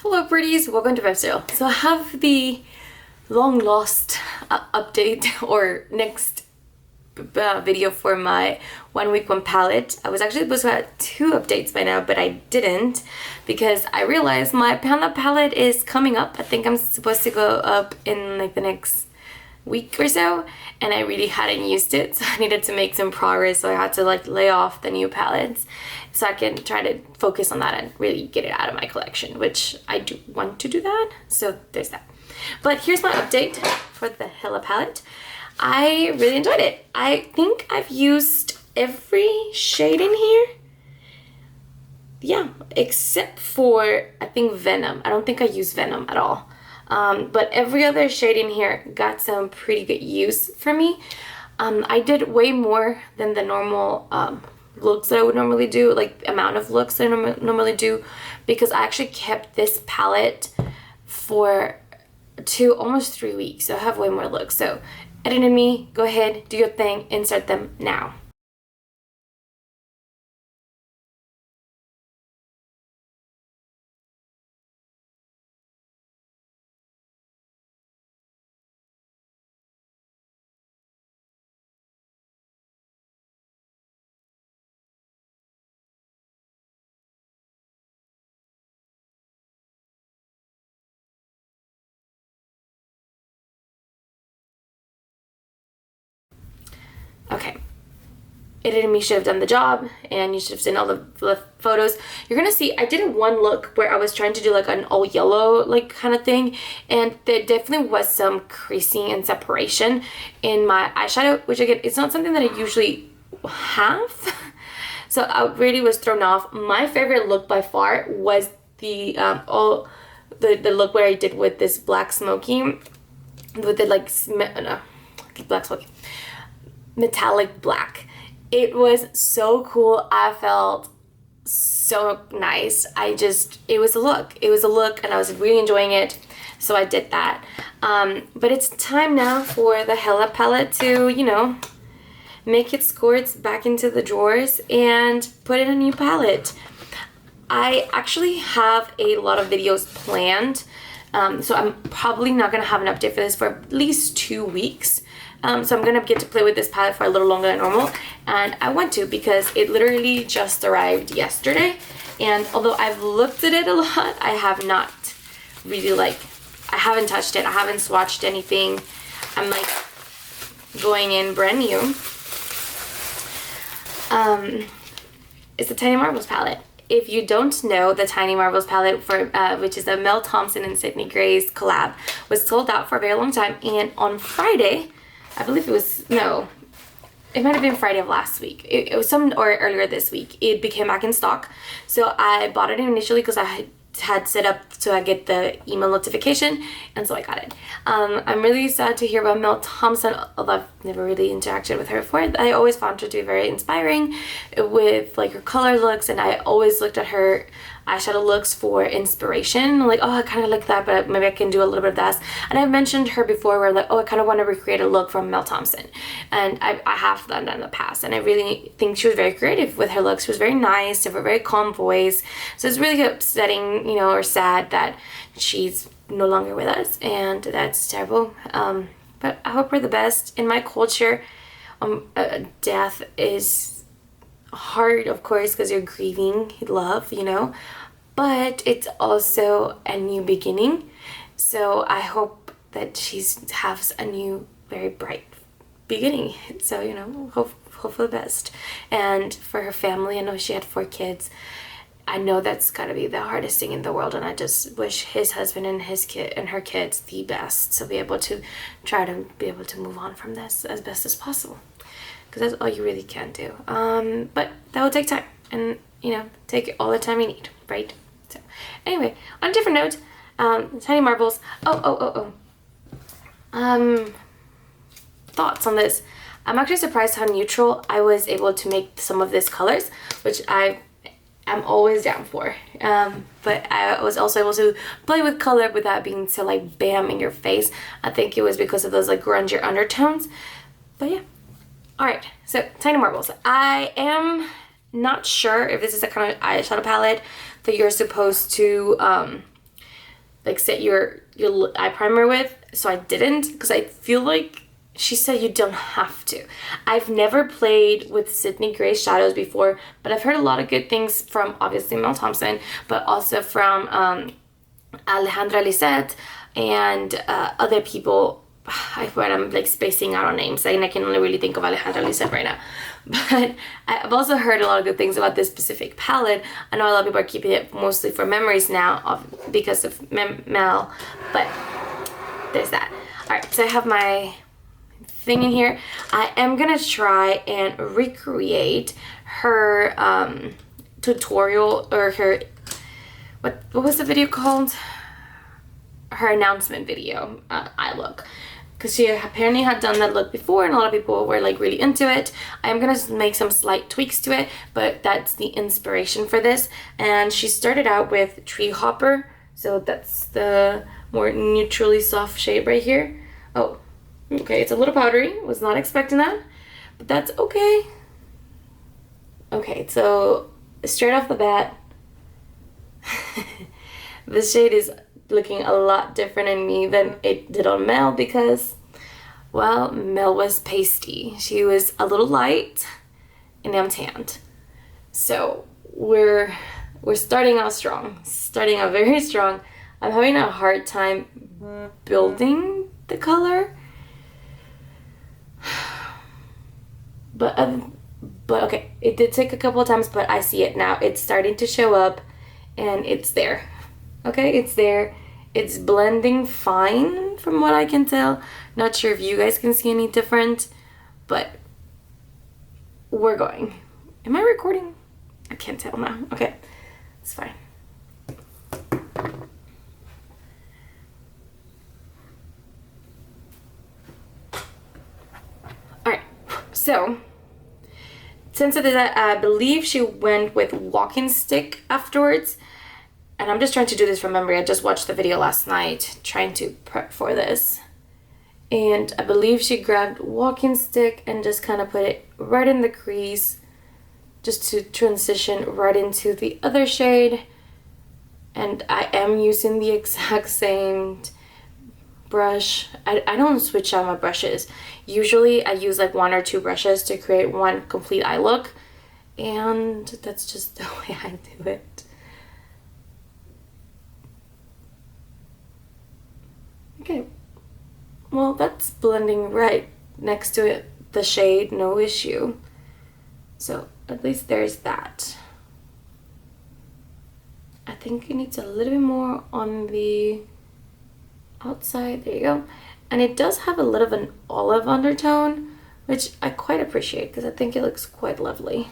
Hello pretties, welcome to Lifestyle. So I have the long lost update or next video for my 1 week 1 palette. I was actually supposed to have 2 updates by now, but I didn't because I realized my Panda palette is coming up. I think I'm supposed to go up in like the next week or so, and I really hadn't used it, so I needed to make some progress. So I had to like lay off the new palettes so I can try to focus on that and really get it out of my collection, which I do want to do that. So there's that. But here's my update for the Hella palette. I really enjoyed it. I think I've used every shade in here. Yeah, except for I think Venom. I don't think I used Venom at all. But every other shade in here got some pretty good use for me. I did way more than the normal looks that I would normally do, like amount of looks that I normally do, because I actually kept this palette for almost 3 weeks. So I have way more looks. So edited me, go ahead, do your thing, insert them now. Okay, editing me should have done the job, and you should have seen all the photos. You're gonna see I did one look where I was trying to do like an all yellow like kind of thing, and there definitely was some creasing and separation in my eyeshadow, which again, it's not something that I usually have. So I really was thrown off. My favorite look by far was the the look where I did with this black smoky with the like black smoky metallic black. It was so cool. I felt so nice. It was a look and I was really enjoying it, so I did that. But it's time now for the Hella palette to, you know, make its squirts back into the drawers and put in a new palette. I actually have a lot of videos planned, so I'm probably not gonna have an update for this for at least 2 weeks. So I'm gonna get to play with this palette for a little longer than normal, and I want to because it literally just arrived yesterday, and although I've looked at it a lot, I have not really I haven't touched it, I haven't swatched anything. I'm like going in brand new. It's the Tiny Marvels palette. If you don't know, the Tiny Marvels palette, for which is a Mel Thompson and Sydney Gray's collab, was sold out for a very long time, and on Friday, I believe it was, no, it might have been Friday of last week. It was or earlier this week. It became back in stock. So I bought it initially because I had set up so I get the email notification, and so I got it. I'm really sad to hear about Mel Thompson, although I've never really interacted with her before. I always found her to be very inspiring with like her color looks, and I always looked at her eyeshadow looks for inspiration. Like, oh, I kind of like that, but maybe I can do a little bit of that. And I've mentioned her before where like, oh, I kind of want to recreate a look from Mel Thompson, and I have done that in the past, and I really think she was very creative with her looks. She was very nice, she had a very calm voice, so it's really upsetting, you know, or sad that she's no longer with us, and that's terrible. But I hope her the best. In my culture, death is hard, of course, because you're grieving love, you know, but it's also a new beginning. So I hope that she has a new, very bright beginning. So, you know, hope for the best. And for her family, I know she had 4 kids. I know that's gotta be the hardest thing in the world, and I just wish his husband and his kid and her kids the best. So be able to try to move on from this as best as possible, because that's all you really can do. But that will take time, and you know, take all the time you need, right? So anyway, on a different note, Tiny Marvels. Thoughts on this? I'm actually surprised how neutral I was able to make some of these colors, which I'm always down for. But I was also able to play with color without being so like bam in your face. I think it was because of those like grungy undertones. But yeah. Alright, so Tiny Marvels. I am not sure if this is a kind of eyeshadow palette that you're supposed to like set your eye primer with, so I didn't, because I feel like she said you don't have to. I've never played with Sydney Grace shadows before, but I've heard a lot of good things from obviously Mel Thompson, but also from Alejandra Lisette and other people. I'm like spacing out on names, and I can only really think of Alejandra Lisette right now. But I've also heard a lot of good things about this specific palette. I know a lot of people are keeping it mostly for memories now because of Mel, but there's that. Alright, so I have my thing in here. I am gonna try and recreate her tutorial, or her, what was the video called? Her announcement video, eye look. Because she apparently had done that look before, and a lot of people were like really into it. I'm gonna make some slight tweaks to it, but that's the inspiration for this. And she started out with Tree Hopper, so that's the more neutrally soft shade right here. Oh, okay, it's a little powdery. Was not expecting that, but that's okay. Okay, so straight off the bat, this shade is looking a lot different in me than it did on Mel, because, well, Mel was pasty. She was a little light, and I'm tanned. So we're starting out strong, starting out very strong. I'm having a hard time building the color, but okay, it did take a couple of times, but I see it now. It's starting to show up, and it's there. Okay, it's there. It's blending fine from what I can tell. Not sure if you guys can see any different, but we're going. Am I recording? I can't tell now. Okay, it's fine. Alright, so since I believe she went with walking stick afterwards, and I'm just trying to do this from memory. I just watched the video last night trying to prep for this. And I believe she grabbed walking stick and just kind of put it right in the crease, just to transition right into the other shade. And I am using the exact same brush. I don't switch out my brushes. Usually I use like one or two brushes to create one complete eye look. And that's just the way I do it. Okay, well, that's blending right next to it, the shade, no issue. So at least there's that. I think it needs a little bit more on the outside. There you go. And it does have a little of an olive undertone, which I quite appreciate because I think it looks quite lovely.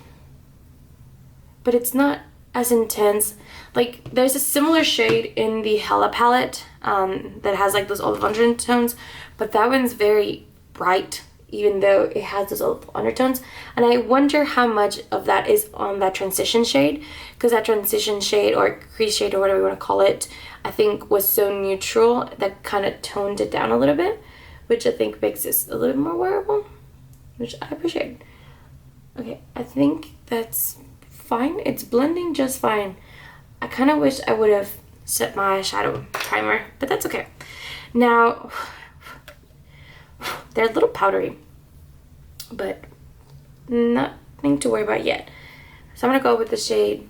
But it's not as intense. Like, there's a similar shade in the Hella palette that has like those olive undertones, but that one's very bright, even though it has those olive undertones. And I wonder how much of that is on that transition shade, because that transition shade, or crease shade, or whatever you want to call it, I think was so neutral that kind of toned it down a little bit, which I think makes this a little bit more wearable, which I appreciate. Okay, I think that's fine. It's blending just fine. I kind of wish I would have set my shadow primer, but that's okay. Now, they're a little powdery, but nothing to worry about yet. So I'm gonna go with the shade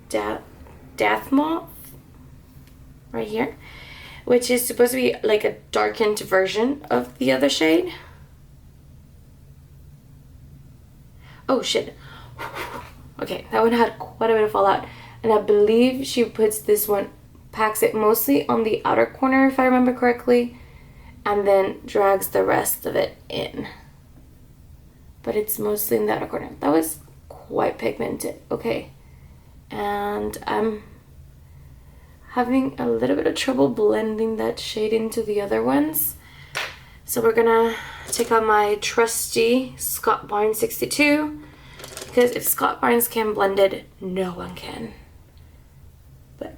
Death Moth right here, which is supposed to be like a darkened version of the other shade. Oh shit. Okay, that one had quite a bit of fallout, and I believe she puts this one, packs it mostly on the outer corner if I remember correctly, and then drags the rest of it in. But it's mostly in the outer corner. That was quite pigmented. Okay, and I'm having a little bit of trouble blending that shade into the other ones. So we're gonna take out my trusty Scott Barnes 62. Because if Scott Barnes can blend it, no one can. But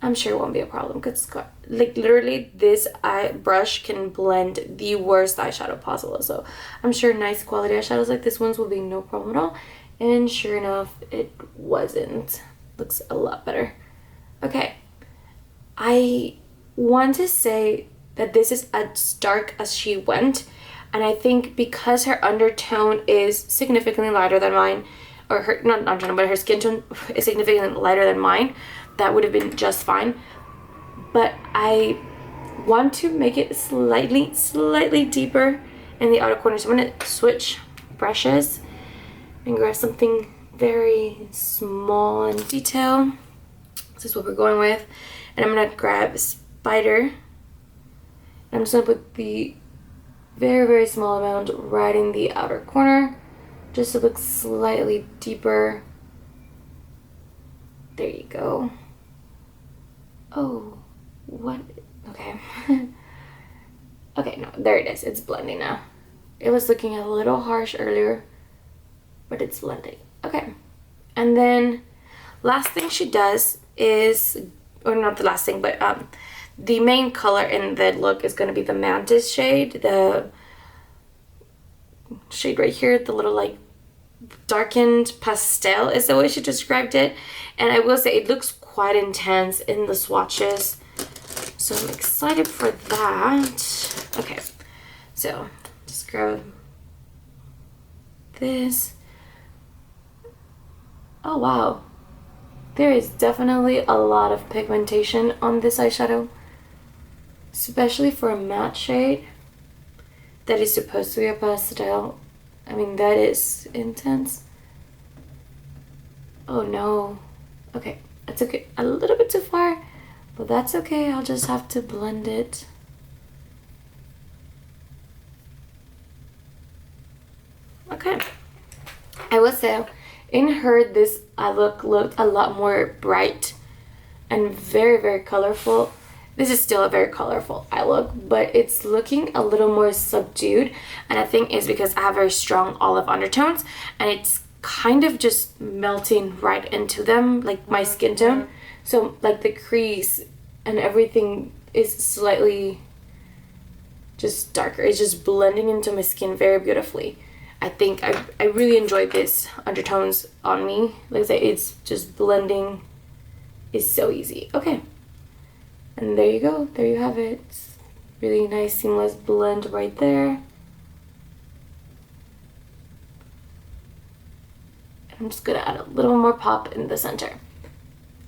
I'm sure it won't be a problem, because Scott, like, literally this eye brush can blend the worst eyeshadow possible. So I'm sure nice quality eyeshadows like this ones will be no problem at all. And sure enough, it wasn't. Looks a lot better. Okay, I want to say that this is as dark as she went. And I think because her undertone is significantly lighter than mine, or her, not undertone, but her skin tone is significantly lighter than mine, that would have been just fine. But I want to make it slightly deeper in the outer corner. So I'm going to switch brushes and grab something very small in detail. This is what we're going with. And I'm going to grab Spider. And I'm just going to put the very small amount right in the outer corner, just to look slightly deeper. There you go. Oh, what? Okay. Okay, no, there it is. It's blending now. It was looking a little harsh earlier, but it's blending. Okay. And then last thing she does is, or not the last thing, but the main color in the look is going to be the Mantis shade, the shade right here, the little like darkened pastel is the way she described it. And I will say it looks quite intense in the swatches, so I'm excited for that. Okay, so just grab this. Oh wow, there is definitely a lot of pigmentation on this eyeshadow, especially for a matte shade that is supposed to be a pastel. I mean, that is intense. Oh no. Okay, I took it a little bit too far, but that's okay. I'll just have to blend it. Okay. I will say, in her, this looked a lot more bright and very colorful. This is still a very colorful eye look, but it's looking a little more subdued, and I think it's because I have very strong olive undertones, and it's kind of just melting right into them, like my skin tone. So like the crease and everything is slightly just darker. It's just blending into my skin very beautifully. I think I really enjoyed this undertones on me. Like I say, it's just blending is so easy. Okay. And there you go. There you have it. Really nice seamless blend right there. I'm just gonna add a little more pop in the center.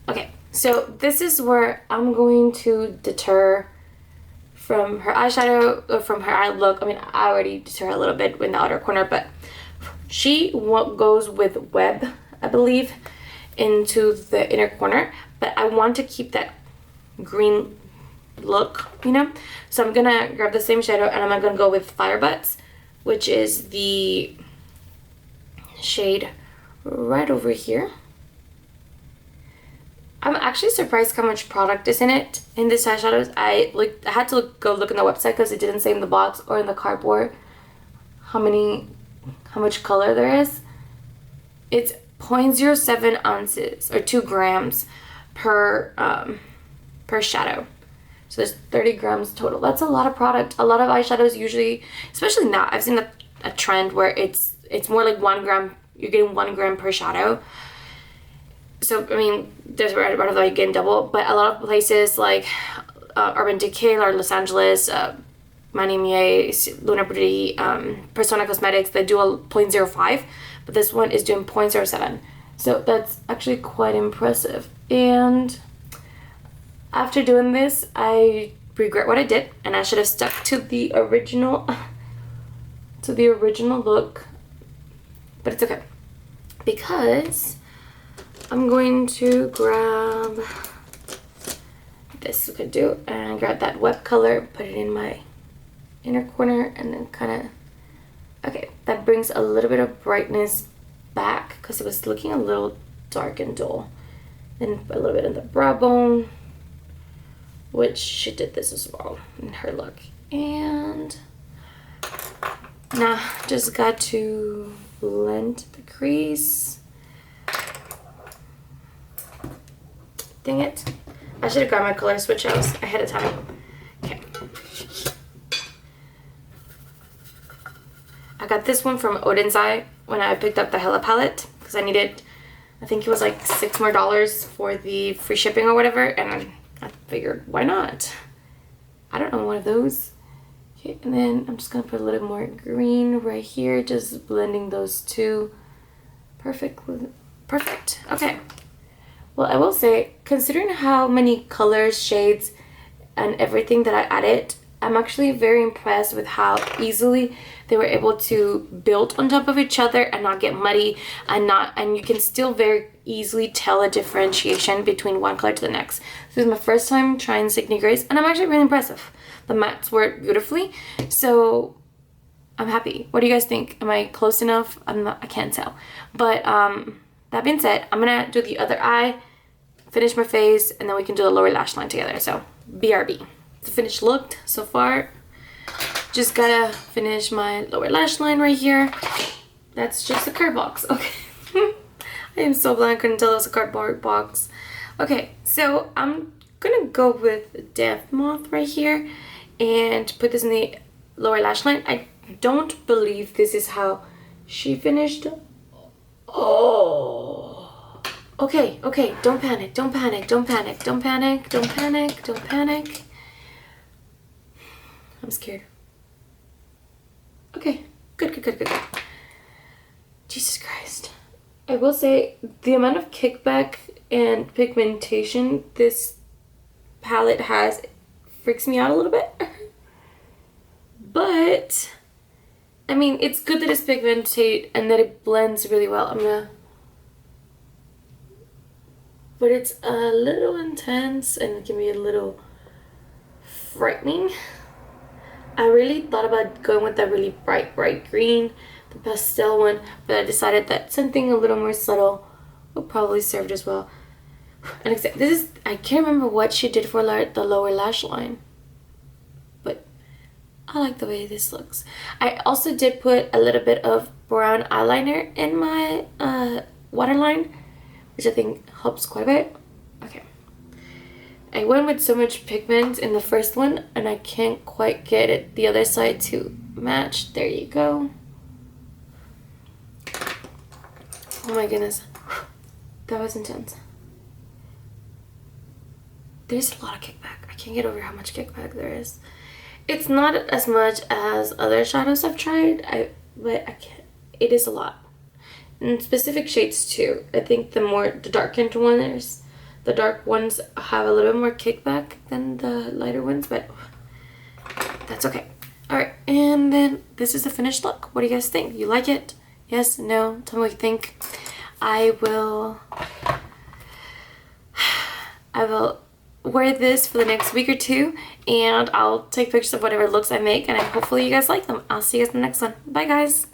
Okay, so this is where I'm going to deter from her eyeshadow, or from her eye look. I mean, I already deter a little bit in the outer corner, but she goes with Web, I believe, into the inner corner. But I want to keep that green look, you know? So I'm gonna grab the same shadow, and I'm gonna go with Fire Butts, which is the shade right over here. I'm actually surprised how much product is in it, in this eyeshadows. I had to go look in the website because it didn't say in the box or in the cardboard how much color there is. It's 0.07 ounces or 2 grams per shadow. So there's 30 grams total. That's a lot of product. A lot of eyeshadows usually, especially now, I've seen a trend where it's more like 1 gram. You're getting 1 gram per shadow. So, I mean, there's right about like getting double, but a lot of places like Urban Decay or Los Angeles, Manimier, Luna Pretty, Persona Cosmetics, they do a 0.05, but this one is doing 0.07. So that's actually quite impressive. And after doing this, I regret what I did, and I should have stuck to the original look. But it's okay, because I'm going to grab this, we could do, and grab that web color, put it in my inner corner, and then kind of, okay, that brings a little bit of brightness back because it was looking a little dark and dull. Then a little bit in the brow bone, which she did this as well in her look. And now just got to blend the crease. Dang it. I should have got my color switch out ahead of time. Okay. I got this one from Odin's Eye when I picked up the Hella palette because I needed, I think it was like $6 more for the free shipping or whatever, and I figured, why not? I don't know, one of those. Okay, and then I'm just gonna put a little more green right here, just blending those two. Perfect. Perfect. Okay. Well, I will say, considering how many colors, shades, and everything that I added, I'm actually very impressed with how easily they were able to build on top of each other and not get muddy, and you can still very easily tell a differentiation between one color to the next. This is my first time trying Sydney Grace, and I'm actually really impressed. The mattes work beautifully, so I'm happy. What do you guys think? Am I close enough? I can't tell. But that being said, I'm gonna do the other eye, finish my face, and then we can do the lower lash line together. So BRB. The finished look so far. Just gotta finish my lower lash line right here. That's just a card box. Okay. I am so blind, I couldn't tell it was a cardboard box. Okay, so I'm gonna go with Death Moth right here and put this in the lower lash line. I don't believe this is how she finished. Oh. Okay, don't panic, don't panic, don't panic, don't panic, don't panic, don't panic. I'm scared. Okay, good. Jesus Christ. I will say, the amount of kickback and pigmentation this palette has freaks me out a little bit. But, I mean, it's good that it's pigmented and that it blends really well. But it's a little intense and it can be a little frightening. I really thought about going with that really bright green, the pastel one, but I decided that something a little more subtle would probably serve as well. And except this is, I can't remember what she did for the lower lash line, but I like the way this looks. I also did put a little bit of brown eyeliner in my waterline, which I think helps quite a bit. Okay. I went with so much pigment in the first one, and I can't quite get it the other side to match. There you go. Oh my goodness. That was intense. There's a lot of kickback. I can't get over how much kickback there is. It's not as much as other shadows I've tried, but I can't. It is a lot. And specific shades too. I think the darkened ones, the dark ones have a little bit more kickback than the lighter ones, but that's okay. Alright, and then this is the finished look. What do you guys think? You like it? Yes? No? Tell me what you think. I will wear this for the next week or two, and I'll take pictures of whatever looks I make, and hopefully you guys like them. I'll see you guys in the next one. Bye guys!